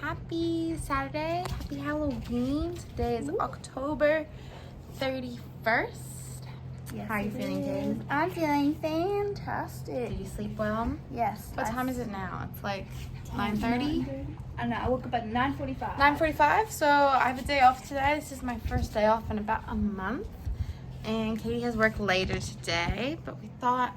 Happy Saturday, happy Halloween. Today is October 31st. Yes, How are you feeling, Katie? I'm feeling fantastic. Did you sleep well? Yes. What time is it now? It's like 9:30? I know, I woke up at 9:45. 9:45, so I have a day off today. This is my first day off in about a month. And Katie has work later today, but we thought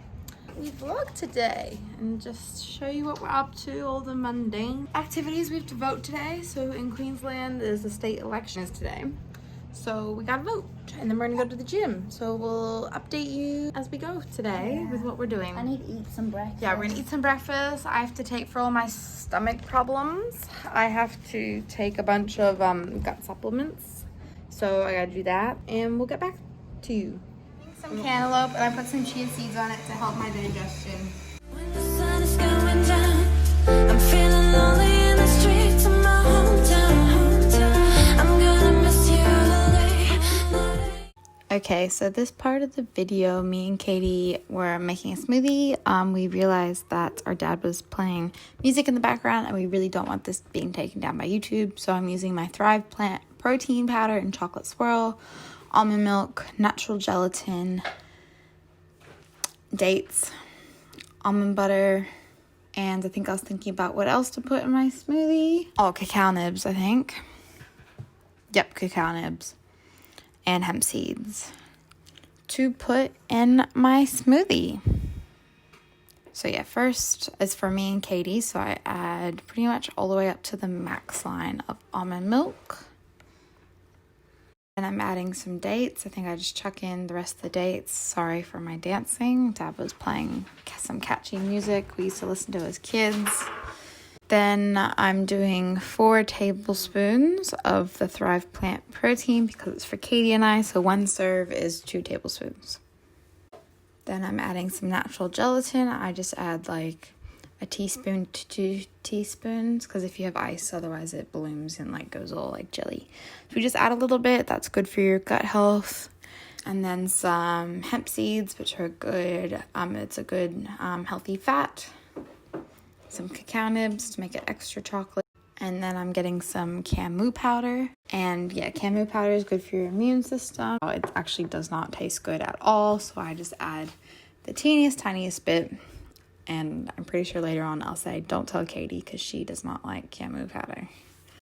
we'd vlog today and just show you what we're up to, all the mundane activities we have to vote today. So in Queensland, is the state elections today. So we gotta vote, and then we're gonna go to the gym. So we'll update you as we go today with what we're doing. I need to eat some breakfast. Yeah, we're gonna eat some breakfast. I have to take, for all my stomach problems, I have to take a bunch of gut supplements. So I gotta do that, and we'll get back to you. Some cantaloupe, and I put some chia seeds on it to help my digestion. When the sun is going down, I'm feeling lonely in the streets of my hometown. I'm gonna miss you today. Okay, so this part of the video, me and Katie were making a smoothie. We realized that our dad was playing music in the background, and we really don't want this being taken down by YouTube. So I'm using my Thrive Plant protein powder and chocolate swirl, almond milk, natural gelatin, dates, almond butter, and I think I was thinking about what else to put in my smoothie. Oh, cacao nibs, I think. Yep, cacao nibs and hemp seeds to put in my smoothie. So yeah, first is for me and Katie, so I add pretty much all the way up to the max line of almond milk. And I'm adding some dates. I think I just chuck in the rest of the dates. Sorry for my dancing. Dad was playing some catchy music we used to listen to as kids. Then I'm doing 4 tablespoons of the Thrive Plant protein because it's for Katie and I. So 1 serve is 2 tablespoons. Then I'm adding some natural gelatin. I just add like a teaspoon to 2 teaspoons because if you have ice, otherwise it blooms and like goes all like jelly. So we just add a little bit. That's good for your gut health. And then some hemp seeds, which are good. It's a good healthy fat. Some cacao nibs to make it extra chocolate. And then I'm getting some camu powder. And yeah, camu powder is good for your immune system. It actually does not taste good at all. So I just add the tiniest bit. And I'm pretty sure later on I'll say, don't tell Katie because she does not like camu powder.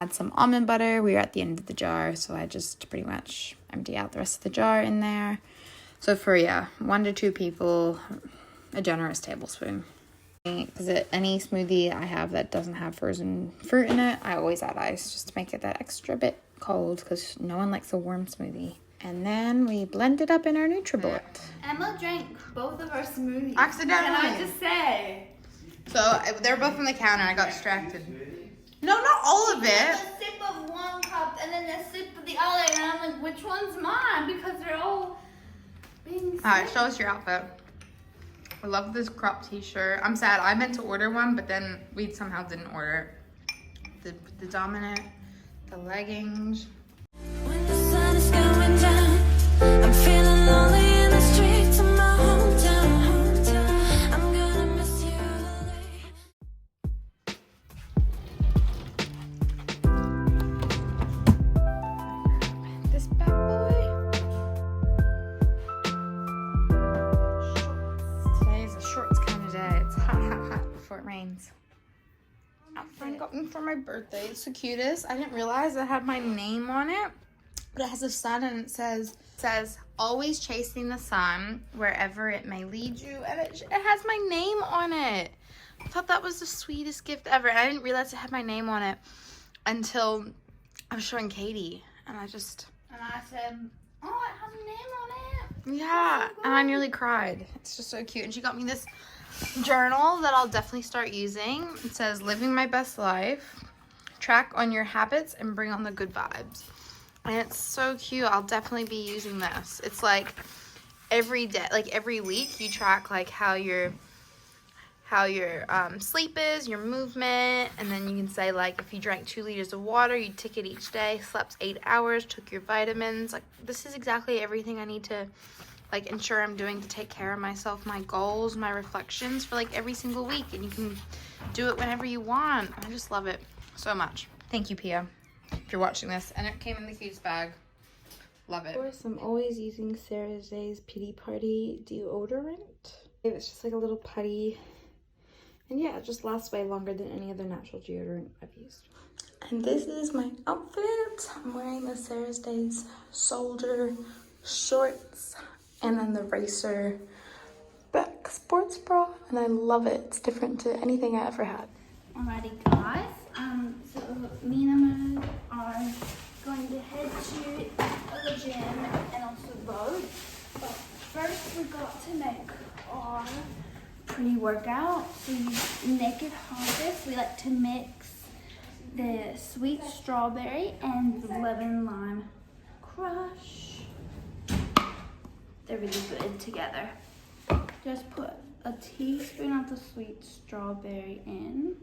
Add some almond butter. We're at the end of the jar, so I just pretty much empty out the rest of the jar in there. So for, 1 to 2 people, a generous tablespoon. Because any smoothie I have that doesn't have frozen fruit in it, I always add ice just to make it that extra bit cold because no one likes a warm smoothie. And then we blend it up in our NutriBullet. Emma drank both of our smoothies. Accidentally. Can I just say? So they were both on the counter. I got distracted. No, not all of it. A sip of one cup and then a sip of the other, and I'm like, which one's mine? Because they're all being. All right, show us your outfit. I love this crop t-shirt. I'm sad. I meant to order one, but then we somehow didn't order it. The dominant, the leggings. When the sun is going down, I'm feeling lonely in the streets of my hometown. I'm gonna miss you today. This bad boy. Today is a shorts kind of day. It's hot before it rains. I got one for my birthday. It's the cutest. I didn't realize it had my name on it, but it has a sun and it says always chasing the sun wherever it may lead you, and it has my name on it. I thought that was the sweetest gift ever, and I didn't realize it had my name on it until I was showing Katie, and I said, Oh, it has a name on it. yeah, and I nearly cried. It's just so cute. And she got me this journal that I'll definitely start using. It says, living my best life, track on your habits and bring on the good vibes. And it's so cute. I'll definitely be using this. It's like every day, like every week you track like how your sleep is, your movement, and then you can say like if you drank 2 liters of water, you tick it each day, slept 8 hours, took your vitamins. Like this is exactly everything I need to like ensure I'm doing to take care of myself, my goals, my reflections for like every single week, and you can do it whenever you want. I just love it so much. Thank you, Pia, if you're watching this. And it came in the cutest bag. Love it. Of course, I'm always using Sarah's Days Pity Party deodorant. It's just like a little putty. And yeah, it just lasts way longer than any other natural deodorant I've used. And this is my outfit. I'm wearing the Sarah's Days soldier shorts and then the racer back sports bra. And I love it. It's different to anything I ever had. Alrighty guys, so me and Emma are going to head to the gym and also road. But first we got to make our pre-workout. So Naked Harvest, we like to mix the sweet strawberry and the lemon lime crush. They're really good together. Just put a teaspoon of the sweet strawberry in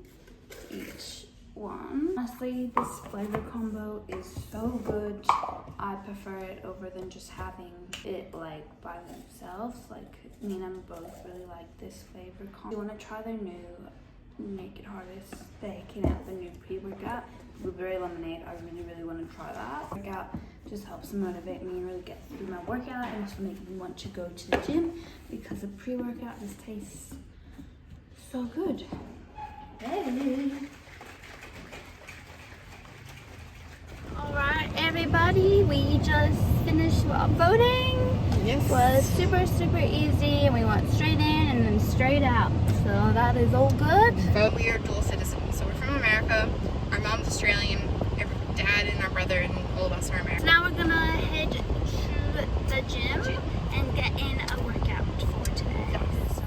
each one. Honestly, this flavor combo is so good. I prefer it over than just having it like by themselves. Like me and Emma both really like this flavor combo. If you want to try their new Naked Harvest, they came out with a new pre-workout, blueberry lemonade. I really want to try that. Workout just helps motivate me and really get through my workout and also make me want to go to the gym because the pre-workout just tastes so good. Hey. Alright everybody, we just finished voting. Yes. It was super easy and we went straight in and then straight out. So that is all good. But we are dual citizens, so we're from America. Our mom's Australian, our dad and our brother and all of us are American. So now we're gonna head to the gym and get in a workout for today. Yeah. So.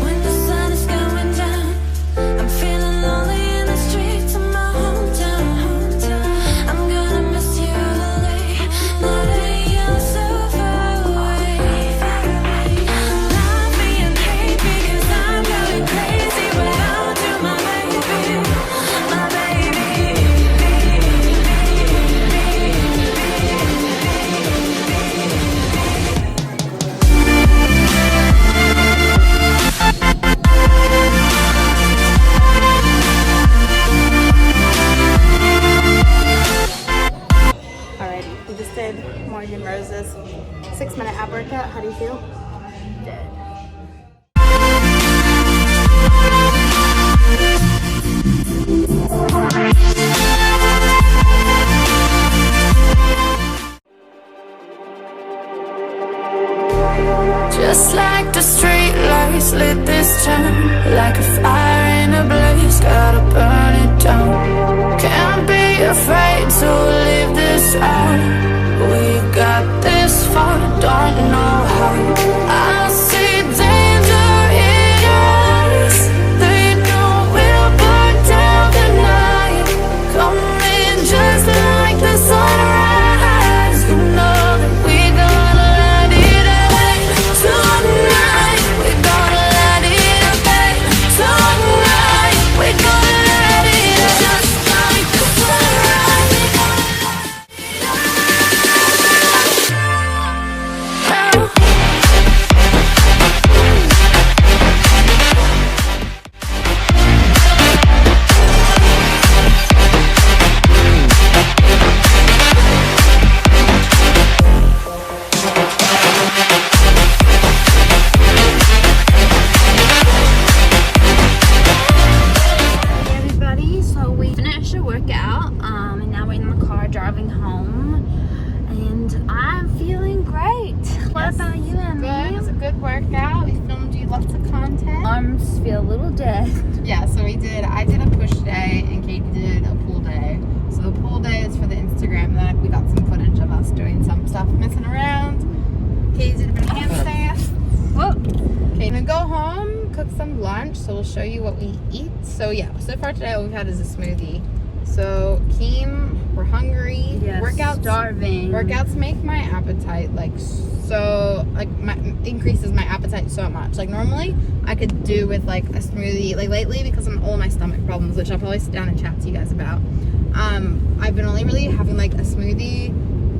When the sun is going down, I'm feeling lonely in the streets of my hometown. I'm gonna miss you lately, now that you're so far away. Love me and hate me 'cause I'm going crazy without you, my baby, my baby. Alrighty, we just did Morgan Rose's 6-minute ab workout. How do you feel? Just like the street lights lit this town, like a fire in a blaze, gotta burn it down. Can't be afraid to leave this out. We got this far, don't know how. I see danger in us. They know we'll burn down the night. Coming just like the sunrise. You know that we gonna light it up tonight. We gonna light it up tonight. We gonna light it up just like the sunrise. We gonna Hey everybody, so we finished a workout and now we're in the car driving home and I'm feeling great. What about you, Emmy? Good. It was a good workout. We filmed you lots of content. Arms feel a little dead. Yeah, so I did a push day and Katie did a pull day. So the pull day is for the Instagram, and then we got some footage of us doing some stuff, messing around. Katie did a bit of handstand. Whoa. Okay, gonna go home, cook some lunch, so we'll show you what we eat. So yeah, so far today all we've had is a smoothie. So Keem we're hungry. Yes, starving. Workouts make my appetite like so, like increases my appetite so much. Like normally I could do with like a smoothie. Like lately, because of all my stomach problems, which I'll probably sit down and chat to you guys about. I've been only really having like a smoothie,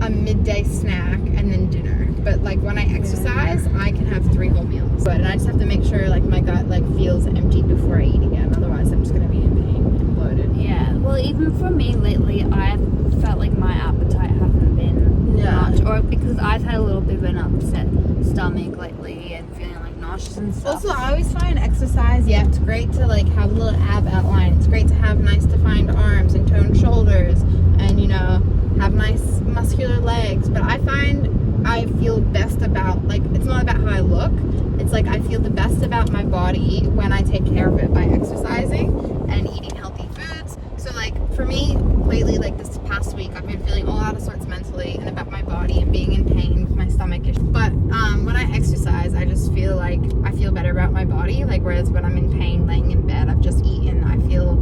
a midday snack, and then dinner. But like when I exercise, I can have 3 whole meals. But I just have to make sure like my gut like feels empty before I eat again. Otherwise, I'm just gonna be in pain and bloated. Yeah. Well, even for me lately, I've felt like my appetite hasn't been much, or because I've had a little bit of an upset stomach lately and feeling like nauseous and stuff. Also, I always find exercise, yeah, it's great to like have a little ab outline. It's great to have nice defined arms and toned shoulders and, you know, have nice muscular legs. But I find I feel best about, like, it's not about how I look. It's like I feel the best about my body when I take care of it by exercising and eating healthy foods. So like for me lately, like this past week, I've been feeling all out of sorts mentally and about my body and being in pain with my stomach issue. But when I exercise, I just feel like I feel better about my body. Like whereas when I'm in pain laying in bed, I've just eaten, I feel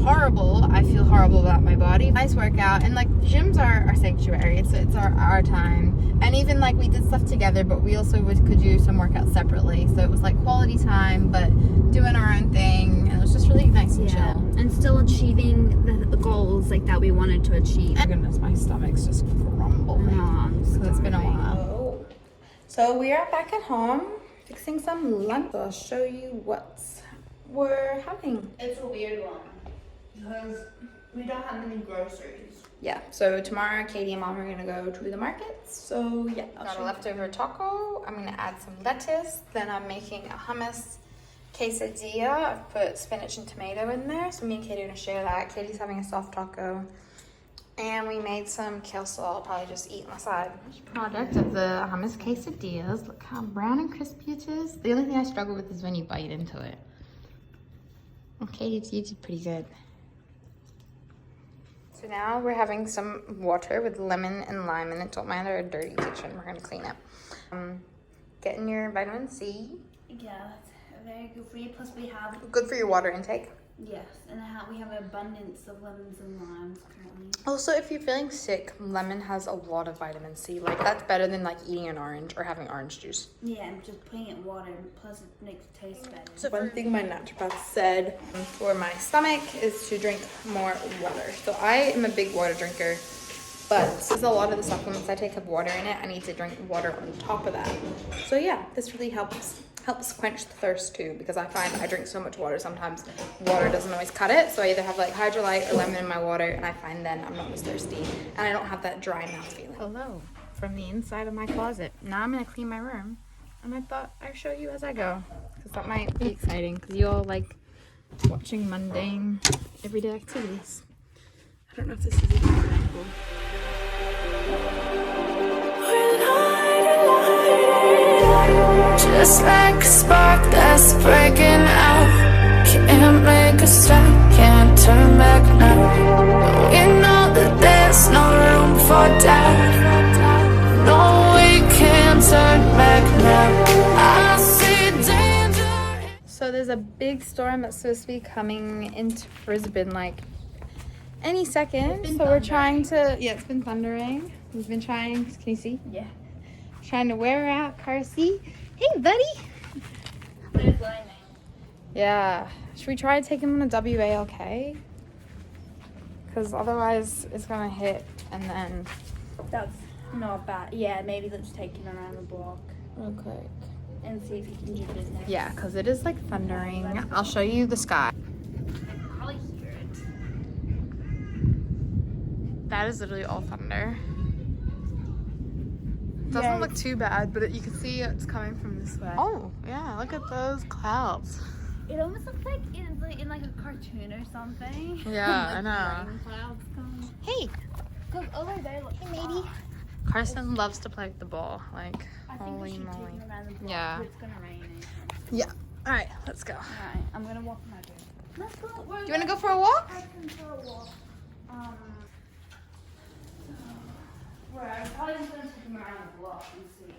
horrible. I feel horrible about my body. Nice workout, and like gyms are our sanctuary. It's our time. And even like we did stuff together, but we also could do some workouts separately. So it was like quality time, but doing our own thing, and it was just really nice and chill. And still achieving the goals like that we wanted to achieve. My goodness, my stomach's just grumbling. So It's been a while. So we are back at home fixing some lunch. So I'll show you what we're having. It's a weird one because we don't have any groceries. Yeah, so tomorrow Katie and Mom are gonna go to the markets. So yeah, got a leftover taco. I'm gonna add some lettuce. Then I'm making a hummus quesadilla. I've put spinach and tomato in there. So me and Katie are gonna share that. Katie's having a soft taco. And we made some kale, so I'll probably just eat on the side. Product of the hummus quesadillas. Look how brown and crispy it is. The only thing I struggle with is when you bite into it. Okay, you did pretty good. So now we're having some water with lemon and lime in it. Don't mind our dirty kitchen. We're going to clean up. Getting your vitamin C. Yeah, it's very good for you. Plus we have, Good for your water intake. yes, and we have an abundance of lemons and limes currently. Also, if you're feeling sick, lemon has a lot of vitamin C. Like, that's better than, like, eating an orange or having orange juice. Yeah, and just putting it in water, plus it makes it taste better. So one thing my naturopath said for my stomach is to drink more water. So I am a big water drinker, but since a lot of the supplements I take have water in it, I need to drink water on top of that. So yeah, this really helps quench the thirst too, because I find I drink so much water sometimes water doesn't always cut it. So I either have like Hydrolyte or lemon in my water, and I find then I'm not as thirsty and I don't have that dry mouth feeling. Hello from the inside of my closet. Now I'm gonna clean my room, and I thought I'd show you as I go, because that might be exciting, because you all like watching mundane everyday activities. I don't know if this is even an angle. Just like a spark that's breaking out. Can't make a stop, can't turn back now. We know that there's no room for doubt. No, we can't turn back now. I see danger. So there's a big storm that's supposed to be coming into Brisbane like any second. So we're trying to, yeah, it's been thundering. We've been trying, can you see? Yeah. Trying to wear out car seat. Hey, buddy. There's lightning. Yeah. Should we try to take him on a WALK? Because otherwise it's going to hit and then... That's not bad. Yeah, maybe let's take him around the block Okay. and see if he can do business. Yeah, because it is like thundering. I'll show you the sky. Probably hear it. That is literally all thunder. Doesn't look too bad, but you can see it's coming from this way. Oh, yeah, look at those clouds. It almost looks like it's in like a cartoon or something. Yeah, I Like know. rain clouds coming. Hey, Look over there. Look. Hey, maybe. Carson loves to play with the ball. Like, I think we holy should take moly. him around the block. Yeah. It's gonna rain. Yeah. All right, let's go. Alright, I'm gonna walk my way. Let's go. Do you want to go for a walk? For a walk. Where I'm probably just gonna take him around the block and see.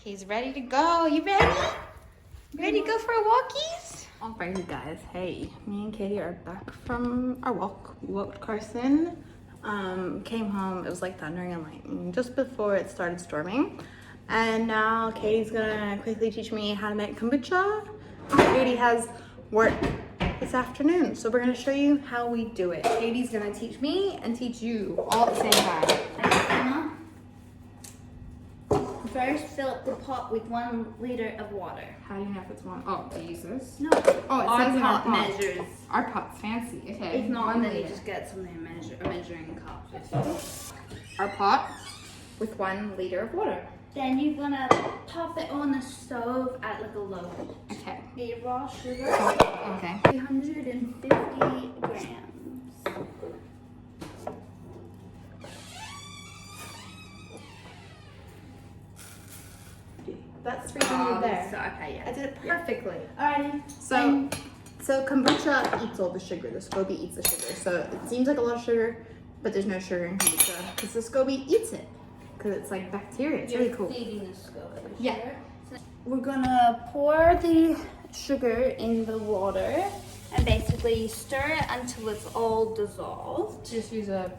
He's ready to go. You ready? Ready to go for a walkies? Alrighty, guys. Hey, me and Katie are back from our walk. We walked Carson Came home, it was like thundering and lightning just before it started storming. And now Katie's gonna quickly teach me how to make kombucha. Katie has work this afternoon, so we're gonna show you how we do it. Katie's gonna teach me and teach you all at the same time. First, fill up the pot with 1 liter of water. How do you know if it's one? Oh, do you use this? No, Oh, it our says in our pot pot. measures. Our pot's fancy. Okay. If not, 1 then you liter. just get something a measuring cup. Our pot with 1 liter of water. Then you're gonna pop it on the stove at like a low heat. Okay. The raw sugar, Okay. 350 grams. That's 300 there. So, okay, I yeah. did it perfectly. Alrighty. So kombucha eats all the sugar. The SCOBY eats the sugar. So it seems like a lot of sugar, but there's no sugar in kombucha because the SCOBY eats it because it's like bacteria. It's really cool. Feeding the SCOBY. Yeah. So we're gonna pour the sugar in the water and basically stir it until it's all dissolved. Just use a.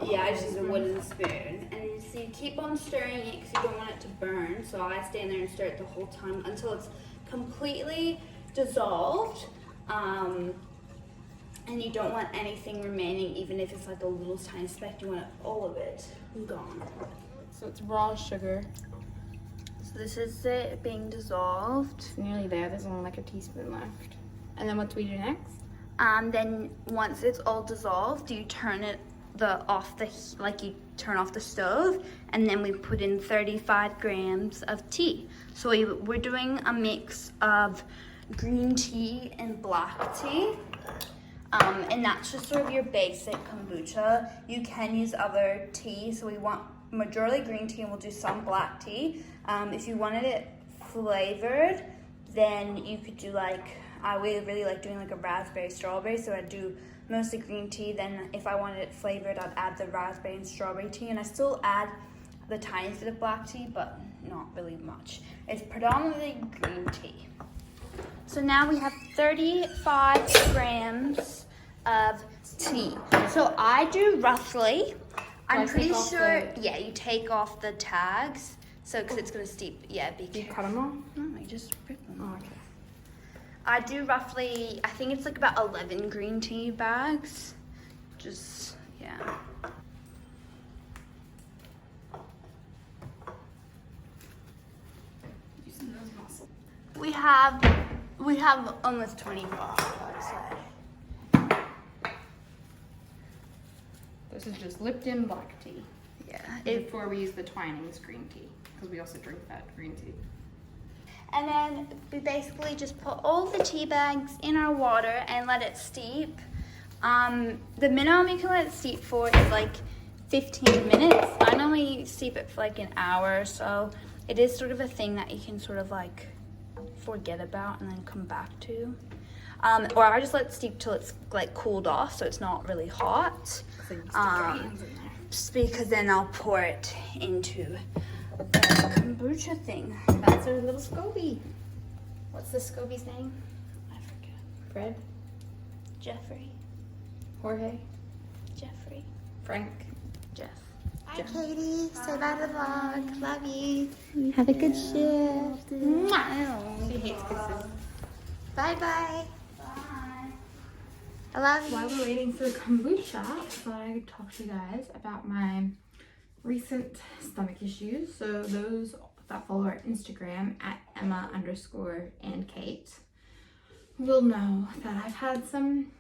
Yeah, I just use a wooden spoon. And so you keep on stirring it because you don't want it to burn. So I stand there and stir it the whole time until it's completely dissolved. And you don't want anything remaining, even if it's like a little tiny speck. You want all of it gone. So it's raw sugar. So this is it being dissolved. It's nearly there. There's only like a teaspoon left. And then what do we do next? Then once it's all dissolved, you turn it you turn off the stove, and then we put in 35 grams of tea. So we're doing a mix of green tea and black tea. And that's just sort of your basic kombucha. You can use other tea, so we want majority green tea and we'll do some black tea. If you wanted it flavored, then you could do like, I really like doing like a raspberry strawberry, so I'd do mostly green tea. Then if I wanted it flavored, I'd add the raspberry and strawberry tea, and I still add the tiniest bit of black tea, but not really much. It's predominantly green tea. So now we have 35 grams of tea. So I do roughly, I'm pretty sure, yeah, you take off the tags, so because it's gonna steep, yeah, be Do you cut them off? No, you just rip them. Oh, okay. I do roughly, I think it's like about 11 green tea bags. Just, yeah. Using those muscles. We have almost 20 bags. This is just Lipton black tea. Yeah. Before we use the Twinings green tea, because we also drink that green tea. And then we basically just put all the tea bags in our water and let it steep. The minimum you can let it steep for is like 15 minutes. I normally steep it for like an hour or so. It is sort of a thing that you can sort of like forget about and then come back to. Or I just let it steep till it's like cooled off, so it's not really hot. So you stick your hands in there. Just because then I'll pour it into the kombucha thing. That's our little SCOBY. What's the SCOBY's name? I forget. Fred? Jeffrey. Jorge? Jeffrey. Frank? Jeff. Hi, Katie. Say bye to the vlog. Love you. Have a good shift. Mwah. She hates kisses. Bye-bye. Bye. I love you. While we're waiting for kombucha, I thought I could talk to you guys about my recent stomach issues. So those that follow our Instagram at Emma_and_Kate will know that I've had some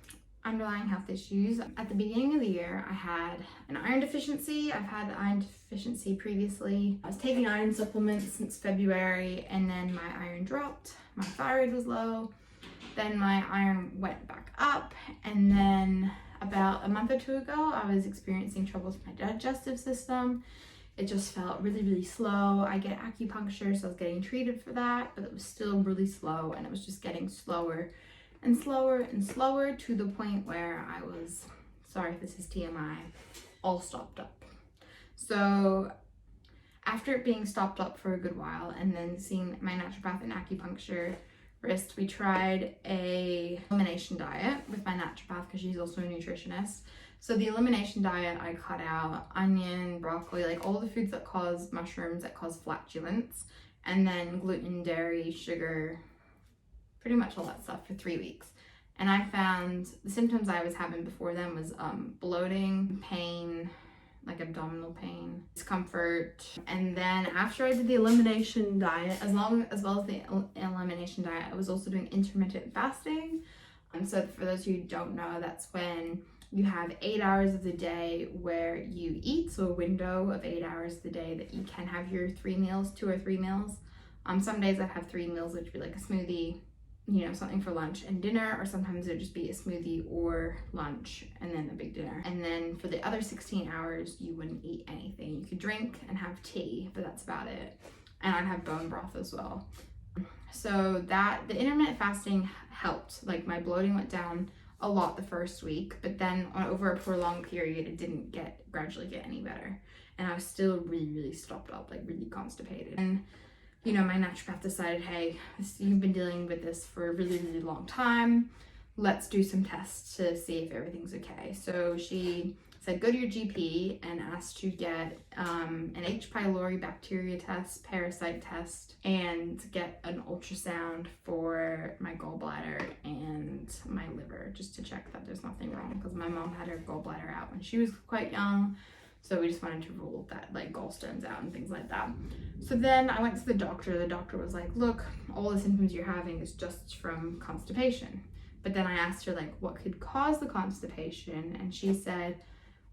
underlying health issues. At the beginning of the year, I had an iron deficiency. I've had iron deficiency previously. I was taking iron supplements since February, and then my iron dropped. My thyroid was low. Then my iron went back up, and then about a month or two ago, I was experiencing troubles with my digestive system. It just felt really slow. I get acupuncture, so I was getting treated for that, but it was still really slow, and it was just getting slower and slower and slower to the point where I was, sorry if this is TMI, all stopped up. So after it being stopped up for a good while, and then seeing my naturopath and acupuncturist, we tried a elimination diet with my naturopath because she's also a nutritionist. So the elimination diet, I cut out onion, broccoli, like all the foods that cause mushrooms, that cause flatulence, and then gluten, dairy, sugar, pretty much all that stuff for 3 weeks. And I found the symptoms I was having before then was bloating, pain, like abdominal pain, discomfort. And then after I did the elimination diet, as well as the elimination diet, I was also doing intermittent fasting. So for those who don't know, that's when you have 8 hours of the day where you eat, so a window of 8 hours of the day that you can have your 3 meals, 2 or 3 meals. Some days I'd have 3 meals, which would be like a smoothie, you know, something for lunch and dinner, or sometimes it would just be a smoothie or lunch and then a big dinner. And then for the other 16 hours, you wouldn't eat anything. You could drink and have tea, but that's about it. And I'd have bone broth as well. So the intermittent fasting helped. Like my bloating went down a lot the first week, but then over a prolonged period, it didn't gradually get any better. And I was still really, really stopped up, like really constipated. And you know, my naturopath decided, hey, you've been dealing with this for a really, really long time. Let's do some tests to see if everything's okay. So she said, go to your GP and ask to get an H. pylori bacteria test, parasite test, and get an ultrasound for my gallbladder and my liver, just to check that there's nothing wrong, because my mom had her gallbladder out when she was quite young. So we just wanted to rule that, like, gallstones out and things like that. So then I went to the doctor. The doctor was like, look, all the symptoms you're having is just from constipation. But then I asked her, like, what could cause the constipation? And she said,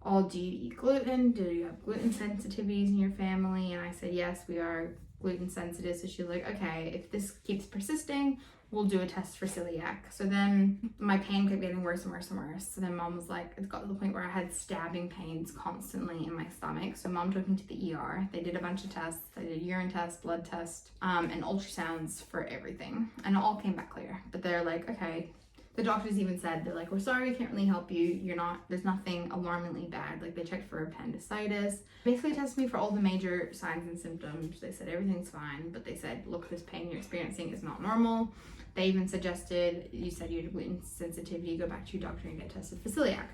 oh, do you eat gluten? Do you have gluten sensitivities in your family? And I said, yes, we are gluten sensitive. So she was like, okay, if this keeps persisting, we'll do a test for celiac. So then my pain kept getting worse and worse and worse. So then mom was like, it got to the point where I had stabbing pains constantly in my stomach. So mom took me to the ER. They did a bunch of tests. They did a urine test, blood test, and ultrasounds for everything. And it all came back clear. But they're like, okay. The doctors even said, they're like, we're sorry, we can't really help you. There's nothing alarmingly bad. Like, they checked for appendicitis. Basically tested me for all the major signs and symptoms. They said everything's fine, but they said, look, this pain you're experiencing is not normal. They even suggested, you said you had gluten sensitivity, go back to your doctor and get tested for celiac.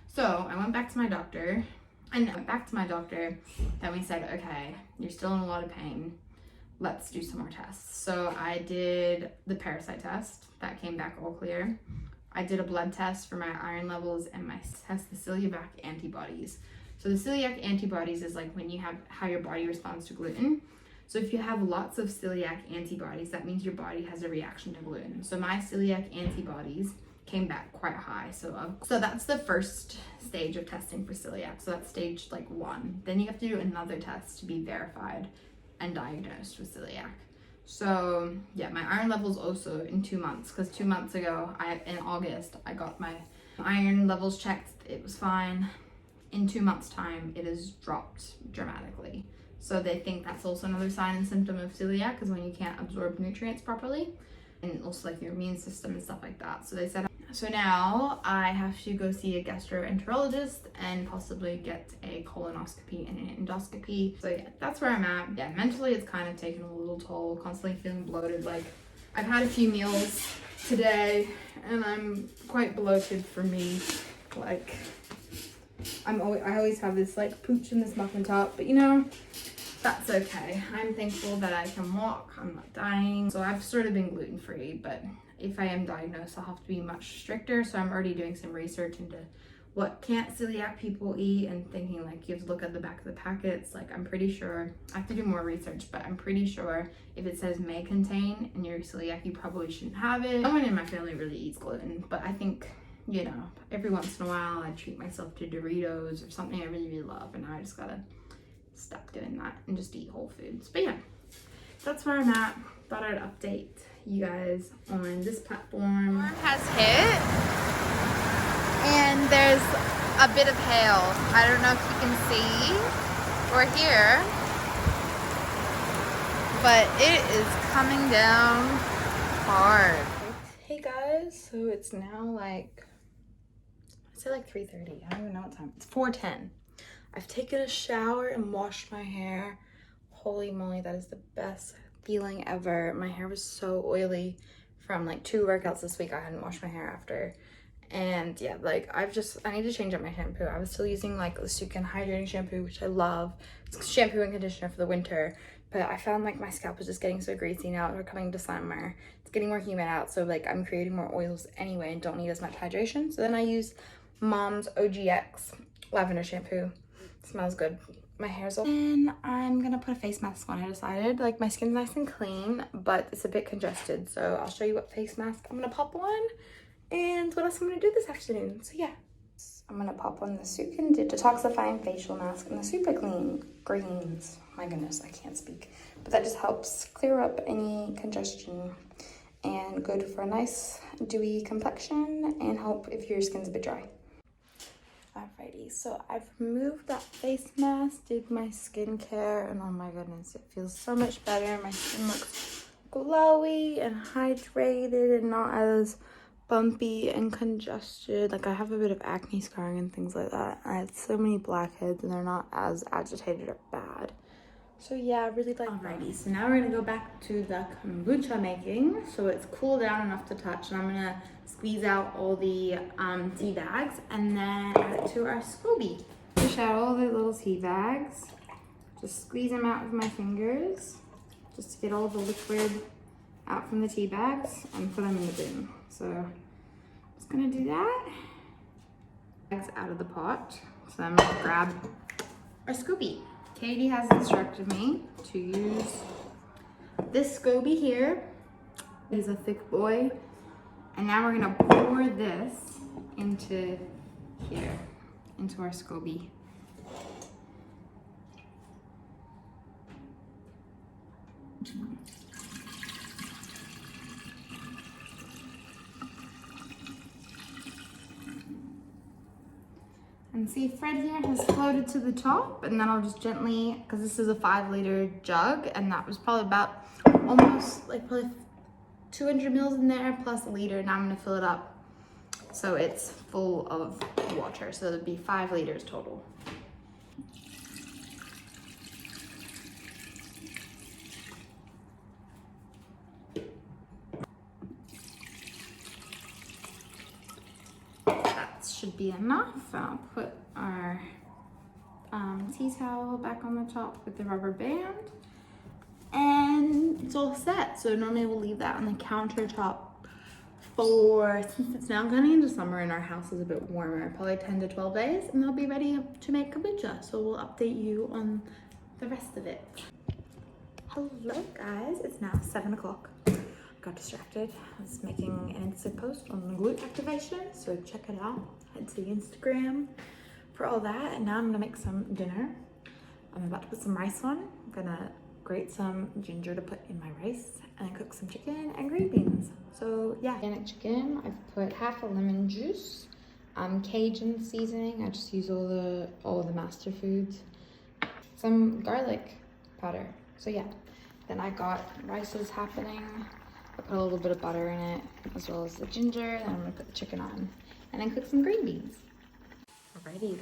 So I went back to my doctor, then we said, okay, you're still in a lot of pain. Let's do some more tests. So I did the parasite test. That came back all clear. I did a blood test for my iron levels and my test the celiac antibodies. So the celiac antibodies is like when you have how your body responds to gluten. So if you have lots of celiac antibodies, that means your body has a reaction to gluten. So my celiac antibodies came back quite high. So that's the first stage of testing for celiac. So that's stage like 1. Then you have to do another test to be verified and diagnosed with celiac. So yeah, my iron levels also in 2 months, because 2 months ago, in August, I got my iron levels checked. It was fine. In 2 months' time, it has dropped dramatically. So they think that's also another sign and symptom of celiac, is when you can't absorb nutrients properly, and also like your immune system and stuff like that. So they said, so now I have to go see a gastroenterologist and possibly get a colonoscopy and an endoscopy. So yeah, that's where I'm at. Yeah, mentally it's kind of taken a little toll, constantly feeling bloated. Like, I've had a few meals today and I'm quite bloated for me. Like, I always have this like pooch in this muffin top, but you know, that's okay. I'm thankful that I can walk, I'm not dying. So I've sort of been gluten-free, but if I am diagnosed, I'll have to be much stricter. So I'm already doing some research into what can't celiac people eat, and thinking like you have to look at the back of the packets. Like, I'm pretty sure, I have to do more research, but I'm pretty sure if it says may contain and you're celiac, you probably shouldn't have it. No one in my family really eats gluten, but I think, you know, every once in a while I treat myself to Doritos or something I really, really love, and now I just gotta stop doing that and just eat whole foods. But yeah, that's where I'm at. Thought I'd update you guys on this platform. Storm has hit and there's a bit of hail. I don't know if you can see or hear, but it is coming down hard. Hey guys, so it's now like, I'd say like 3:30. I don't even know what time. It's 4:10. I've taken a shower and washed my hair. Holy moly, that is the best feeling ever. My hair was so oily from like 2 workouts this week. I hadn't washed my hair after, And yeah, like I need to change up my shampoo. I was still using like the Sukin hydrating shampoo, which I love. It's shampoo and conditioner for the winter, but I found like my scalp was just getting so greasy now. We're coming to summer. It's getting more humid out, so like I'm creating more oils anyway and don't need as much hydration. So then I use Mom's OGX lavender shampoo. It smells good. My hair's all. And I'm gonna put a face mask on. I decided, like, my skin's nice and clean, but it's a bit congested. So I'll show you what face mask I'm gonna pop on and what else I'm gonna do this afternoon. So yeah, I'm gonna pop on the Sukin Detoxifying Facial Mask and the Super Clean Greens. My goodness, I can't speak. But that just helps clear up any congestion and good for a nice dewy complexion and help if your skin's a bit dry. Alrighty, so I've removed that face mask, did my skincare, and oh my goodness, it feels so much better. My skin looks glowy and hydrated and not as bumpy and congested. Like I have a bit of acne scarring and things like that. I had so many blackheads and they're not as agitated or bad. So yeah, I really like that. Alrighty, so now we're gonna go back to the kombucha making. So it's cooled down enough to touch, and I'm gonna squeeze out all the tea bags and then add it to our SCOBY. Push out all the little tea bags. Just squeeze them out with my fingers, just to get all the liquid out from the tea bags and put them in the bin. So just gonna do that. Bags out of the pot. So I'm gonna grab our SCOBY. Katie has instructed me to use this SCOBY here. He's a thick boy. And now we're gonna pour this into here, into our SCOBY. And see, Fred here has floated to the top, and then I'll just gently, because this is a 5-liter jug, and that was probably about almost like probably 200 mils in there plus a liter. Now I'm gonna fill it up so it's full of water. So it'll be 5 liters total. Should be enough. I'll put our tea towel back on the top with the rubber band, and it's all set. So normally we'll leave that on the countertop for, since it's now getting into summer and our house is a bit warmer, probably 10 to 12 days, and they'll be ready to make kombucha. So we'll update you on the rest of it. Hello guys, it's now 7 o'clock. Got distracted. I was making an Insta post on the glute activation, so check it out. Head to the Instagram for all that. And now I'm gonna make some dinner. I'm about to put some rice on. I'm gonna grate some ginger to put in my rice and cook some chicken and green beans. So yeah, organic chicken. I've put half a lemon juice, Cajun seasoning. I just use all the master foods. Some garlic powder. So yeah. Then I got rices happening. I put a little bit of butter in it, as well as the ginger, and I'm gonna put the chicken on, and then cook some green beans. Alrighty,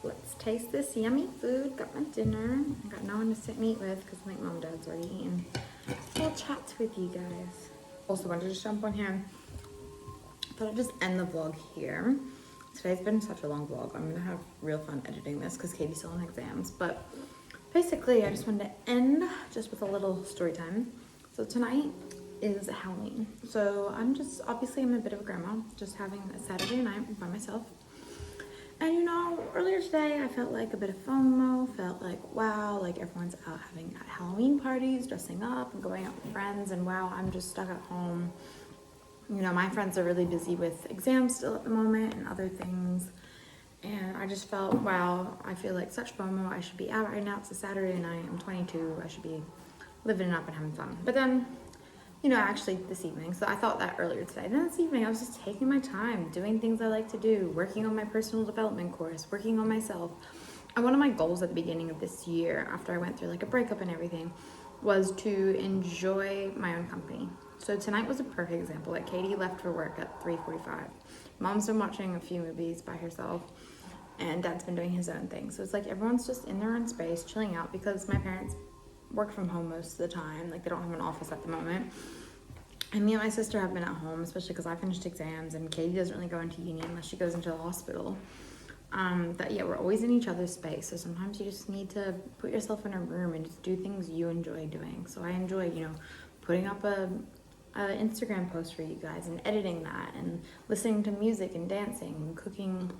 let's taste this yummy food. Got my dinner. I got no one to sit and eat with because I think Mom and Dad's already eaten. I'll chat with you guys. Also wanted to just jump on here. I thought I'd just end the vlog here. Today's been such a long vlog. I'm gonna have real fun editing this because Katie's still on exams. But basically, I just wanted to end just with a little story time. So tonight is Halloween. So I'm a bit of a grandma, just having a Saturday night by myself. And you know, earlier today I felt like a bit of FOMO, felt like wow, like everyone's out having Halloween parties, dressing up and going out with friends, and wow, I'm just stuck at home. You know, my friends are really busy with exams still at the moment and other things. And I just felt, wow, I feel like such FOMO. I should be out right now. It's a Saturday night. I'm 22. I should be living it up and having fun. But then, you know, actually this evening, so I thought that earlier today. Then this evening, I was just taking my time, doing things I like to do, working on my personal development course, working on myself. And one of my goals at the beginning of this year, after I went through like a breakup and everything, was to enjoy my own company. So tonight was a perfect example. Like Katie left for work at 3:45. Mom's been watching a few movies by herself, and Dad's been doing his own thing. So it's like everyone's just in their own space, chilling out, because my parents work from home most of the time. Like they don't have an office at the moment. And me and my sister have been at home, especially because I finished exams and Katie doesn't really go into uni unless she goes into the hospital. But yeah, we're always in each other's space. So sometimes you just need to put yourself in a room and just do things you enjoy doing. So I enjoy, you know, putting up a Instagram post for you guys and editing that and listening to music and dancing and cooking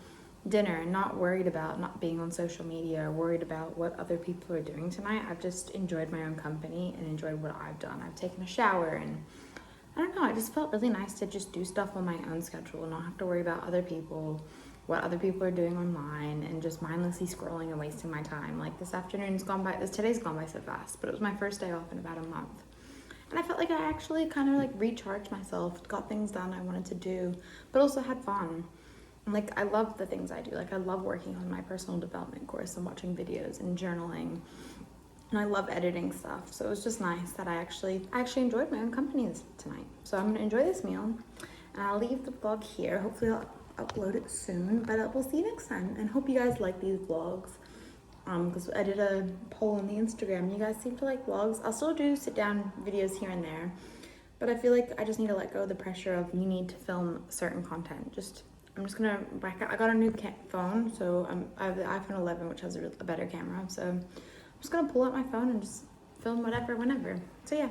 dinner and not worried about not being on social media or worried about what other people are doing tonight. I've just enjoyed my own company and enjoyed what I've done. I've taken a shower and I don't know, it just felt really nice to just do stuff on my own schedule and not have to worry about other people, what other people are doing online, and just mindlessly scrolling and wasting my time. Like today's gone by so fast, but it was my first day off in about a month. And I felt like I actually kind of like recharged myself, got things done I wanted to do, but also had fun. Like I love the things I do. Like I love working on my personal development course and watching videos and journaling. And I love editing stuff. So it was just nice that I actually enjoyed my own company tonight. So I'm gonna enjoy this meal and I'll leave the vlog here. Hopefully I'll upload it soon, but we'll see you next time. And hope you guys like these vlogs. Because I did a poll on the Instagram. You guys seem to like vlogs. I'll still do sit down videos here and there, but I feel like I just need to let go of the pressure of you need to film certain content. I'm just gonna I got a new phone, so I have the iPhone 11, which has a better camera. So I'm just gonna pull out my phone and just film whatever, whenever. So yeah,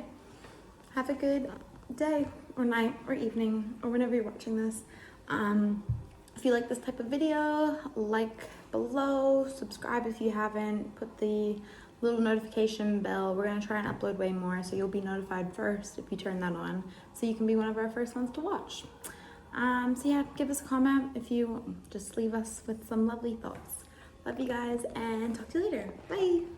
have a good day or night or evening or whenever you're watching this. If you like this type of video, like below, subscribe if you haven't, put the little notification bell. We're gonna try and upload way more, so you'll be notified first if you turn that on, so you can be one of our first ones to watch. So yeah, give us a comment if you just leave us with some lovely thoughts. Love you guys and talk to you later. Bye.